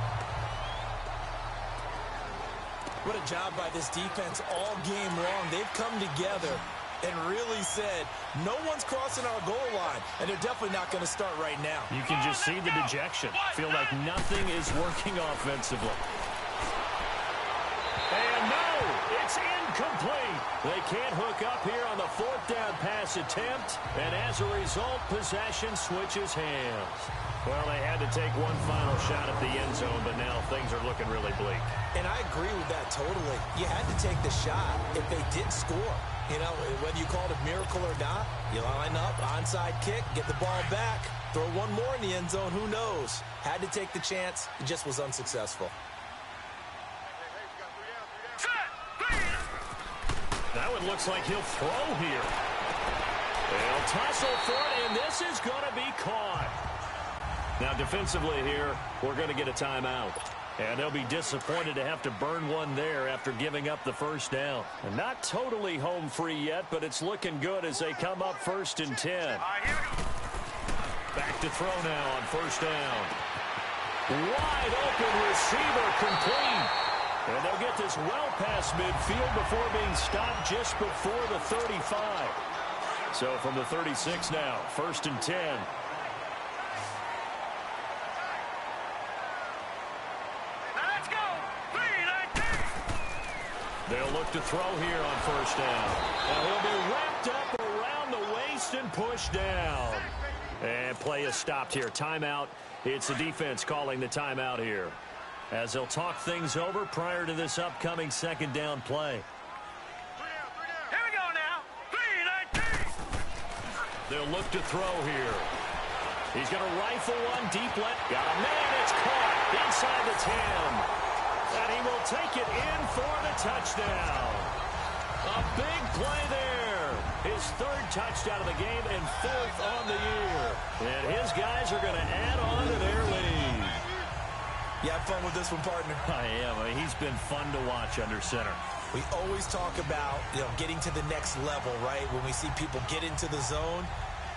Speaker 3: What a job by this defense all game long. They've come together and really said, no one's crossing our goal line, and they're definitely not going to start right now.
Speaker 2: You can just see the dejection. Feel like nothing is working offensively. And no, it's incomplete. They can't hook up here on the 4th down pass attempt, and as a result, possession switches hands. Well, they had to take one final shot at the end zone, but now things are looking really bleak.
Speaker 3: And I agree with that totally. You had to take the shot if they did score. You know, whether you call it a miracle or not, you line up, onside kick, get the ball back, throw one more in the end zone, who knows? Had to take the chance, it just was unsuccessful.
Speaker 2: Now it looks like he'll throw here. They'll tussle for it, and this is going to be caught. Now defensively here, we're going to get a timeout. And they'll be disappointed to have to burn one there after giving up the first down. And not totally home free yet, but it's looking good as they come up 1st and 10. Back to throw now on 1st down. Wide open receiver complete. And they'll get this well past midfield before being stopped just before the 35. So from the 36 now, 1st and 10. They'll look to throw here on 1st down. And he'll be wrapped up around the waist and pushed down. And play is stopped here. Timeout. It's the defense calling the timeout here, as they'll talk things over prior to this upcoming 2nd down play.
Speaker 4: Here we go now. 3-19.
Speaker 2: They'll look to throw here. He's going to rifle one deep left. Got a man. It's caught inside the 10. And he will take it in for the touchdown. A big play there. His 3rd touchdown of the game and 4th on the year. And his guys are going to add on to their lead.
Speaker 3: You have fun with this one, partner?
Speaker 2: I am. I mean, he's been fun to watch under center.
Speaker 3: We always talk about, getting to the next level, right? When we see people get into the zone.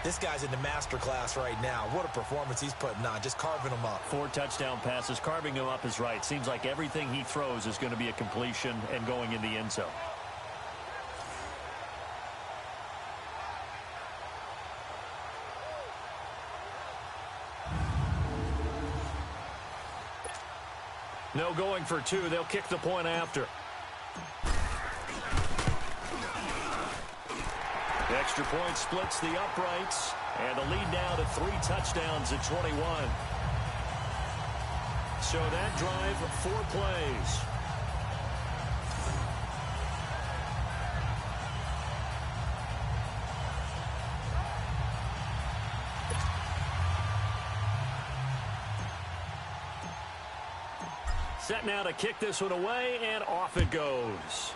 Speaker 3: This guy's in the master class right now. What a performance he's putting on, just carving them up.
Speaker 2: 4 touchdown passes, carving him up is right. Seems like everything he throws is going to be a completion and going in the end zone. No going for 2. They'll kick the point after. The extra point splits the uprights, and the lead now to 3 touchdowns at 21. So that drive, 4 plays. Set now to kick this one away, and off it goes.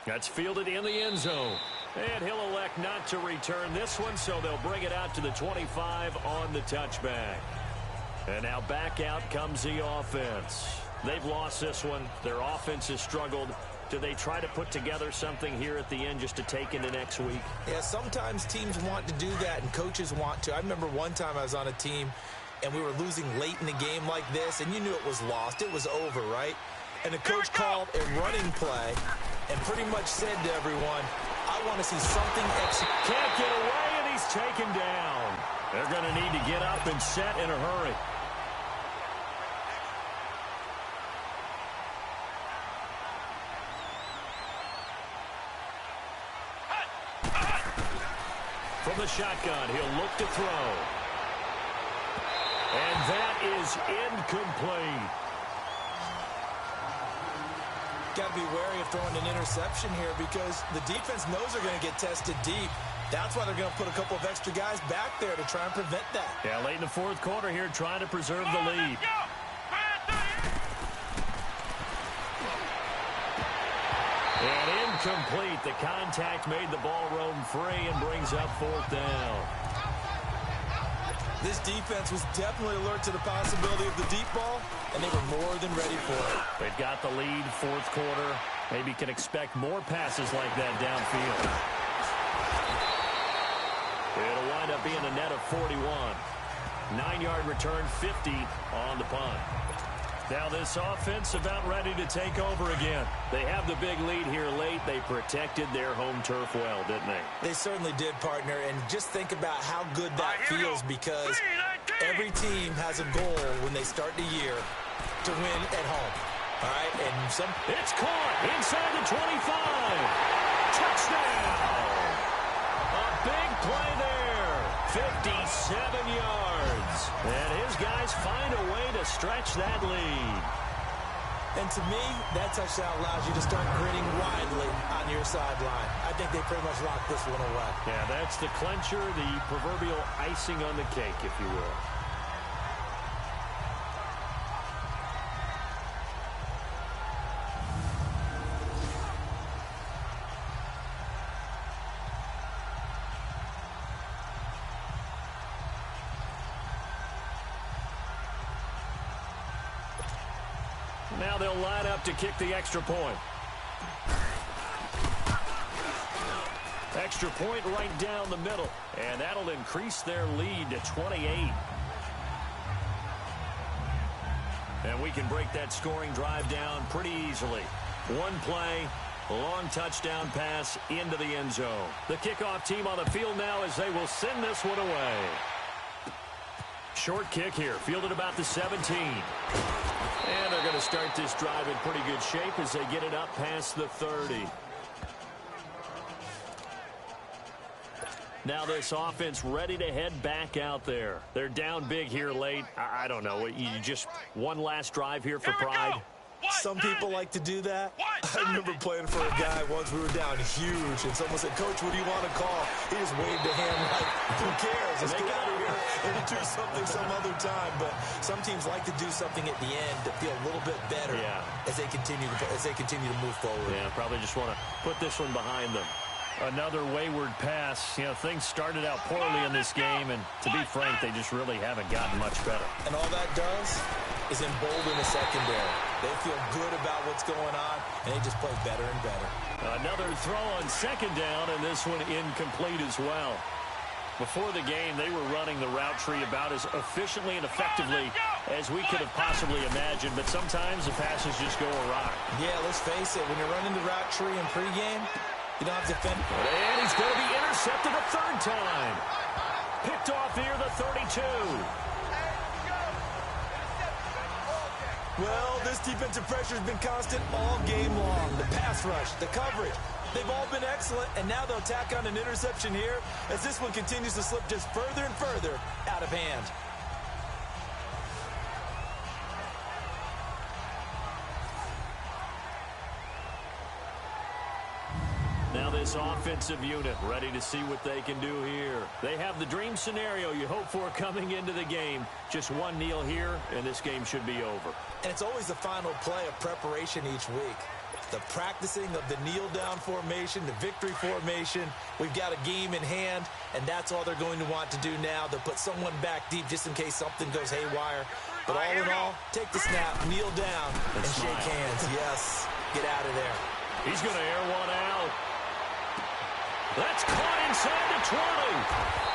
Speaker 2: That's fielded in the end zone. And he'll elect not to return this one, so they'll bring it out to the 25 on the touchback. And now back out comes the offense. They've lost this one. Their offense has struggled. Do they try to put together something here at the end just to take into next week?
Speaker 3: Yeah, sometimes teams want to do that, and coaches want to. I remember one time I was on a team, and we were losing late in the game like this, and you knew it was lost. It was over, right? And the coach called a running play and pretty much said to everyone, I want to see something execute.
Speaker 2: Can't get away, and he's taken down. They're going to need to get up and set in a hurry. From the shotgun, he'll look to throw. And that is incomplete.
Speaker 3: Got to be wary of throwing an interception here because the defense knows they're going to get tested deep. That's why they're going to put a couple of extra guys back there to try and prevent that.
Speaker 2: Yeah, late in the 4th quarter here, trying to preserve the lead. And incomplete. The contact made the ball roam free and brings up 4th down.
Speaker 3: This defense was definitely alert to the possibility of the deep ball, and they were more than ready for it.
Speaker 2: They've got the lead, 4th quarter. Maybe can expect more passes like that downfield. It'll wind up being a net of 41. 9-yard return, 50 on the punt. Now this offense about ready to take over again. They have the big lead here late. They protected their home turf well, didn't they?
Speaker 3: They certainly did, partner. And just think about how good that feels because every team has a goal when they start the year to win at home. All right, and
Speaker 2: it's caught inside the 25. Touchdown! A big play there. 57 yards. And his guys find a way to stretch that lead.
Speaker 3: And to me, that touchdown allows you to start grinning widely on your sideline. I think they pretty much locked this one away.
Speaker 2: Yeah, that's the clincher, the proverbial icing on the cake, if you will. Now they'll line up to kick the extra point. Extra point right down the middle. And that'll increase their lead to 28. And we can break that scoring drive down pretty easily. One play, a long touchdown pass into the end zone. The kickoff team on the field now as they will send this one away. Short kick here, fielded about the 17. And they're going to start this drive in pretty good shape as they get it up past the 30. Now this offense ready to head back out there. They're down big here late. I don't know. You just one last drive here for pride.
Speaker 3: Some people like to do that. I remember playing for a guy once. We were down huge, and someone said, "Coach, what do you want to call?" He just waved a hand like, "Who cares? Let's get out of here and do something some other time." But some teams like to do something at the end to feel a little bit better as they continue to move forward.
Speaker 2: Yeah, probably just want to put this one behind them. Another wayward pass. You know, things started out poorly in this game, and to be frank, they just really haven't gotten much better.
Speaker 3: And all that does is embolden the secondary. They feel good about what's going on, and they just play better and better.
Speaker 2: Another throw on second down, and this one incomplete as well. Before the game, they were running the route tree about as efficiently and effectively as we could have possibly imagined, but sometimes the passes just go awry.
Speaker 3: Yeah, let's face it, when you're running the route tree in pregame, you don't have to defend.
Speaker 2: And he's going to be intercepted a third time. Picked off here, the 32.
Speaker 3: Well, this defensive pressure has been constant all game long. The pass rush, the coverage, they've all been excellent, and now they'll tack on an interception here as this one continues to slip just further and further out of hand.
Speaker 2: Now this offensive unit ready to see what they can do here. They have the dream scenario you hope for coming into the game. Just one kneel here, and this game should be over.
Speaker 3: And it's always the final play of preparation each week. The practicing of the kneel-down formation, the victory formation. We've got a game in hand, and that's all they're going to want to do now. They'll put someone back deep just in case something goes haywire. But all in all, take the snap, kneel down, and shake hands. Yes, get out of there.
Speaker 2: He's going to air one out. That's caught inside the 20.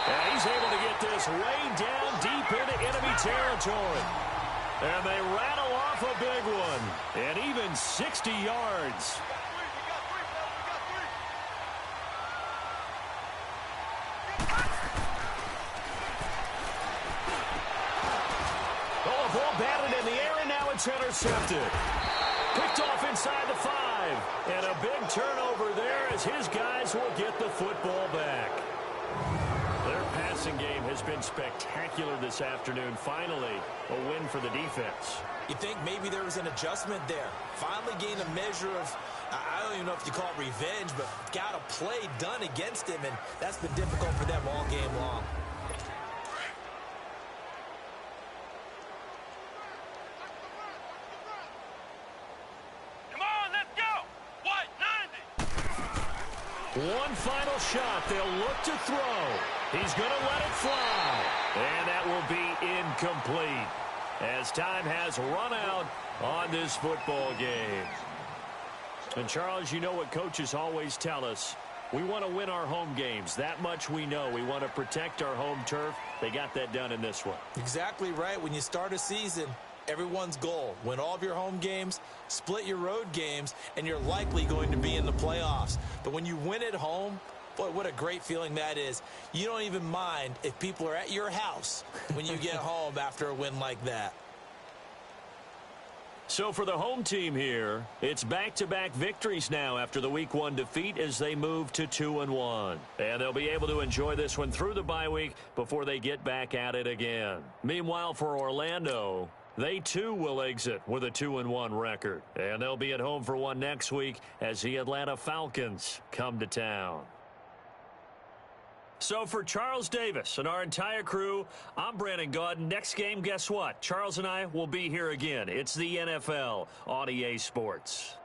Speaker 2: And he's able to get this way down deep into enemy territory. And they rattle off a big one. And even 60 yards. Oh, a ball batted in the air, and now it's intercepted. Picked off inside the 5. And a big turnover there as his guys will get the football back. Their passing game has been spectacular this afternoon. Finally, a win for the defense.
Speaker 3: You think maybe there was an adjustment there. Finally gained a measure of, I don't even know if you call it revenge, but got a play done against him, and that's been difficult for them all game long.
Speaker 2: One final shot. They'll look to throw. He's going to let it fly. And that will be incomplete as time has run out on this football game. And, Charles, you know what coaches always tell us. We want to win our home games. That much we know. We want to protect our home turf. They got that done in this one.
Speaker 3: Exactly right. When you start a season, everyone's goal, win all of your home games, split your road games, and you're likely going to be in the playoffs. But when you win at home, boy, what a great feeling that is. You don't even mind if people are at your house when you get home after a win like that.
Speaker 2: So for the home team here, it's back-to-back victories now after the Week 1 defeat as they move to 2-1. And they'll be able to enjoy this one through the bye week before they get back at it again. Meanwhile, for Orlando, they, too, will exit with a 2-1 record. And they'll be at home for one next week as the Atlanta Falcons come to town. So for Charles Davis and our entire crew, I'm Brandon Gaudin. Next game, guess what? Charles and I will be here again. It's the NFL on EA Sports.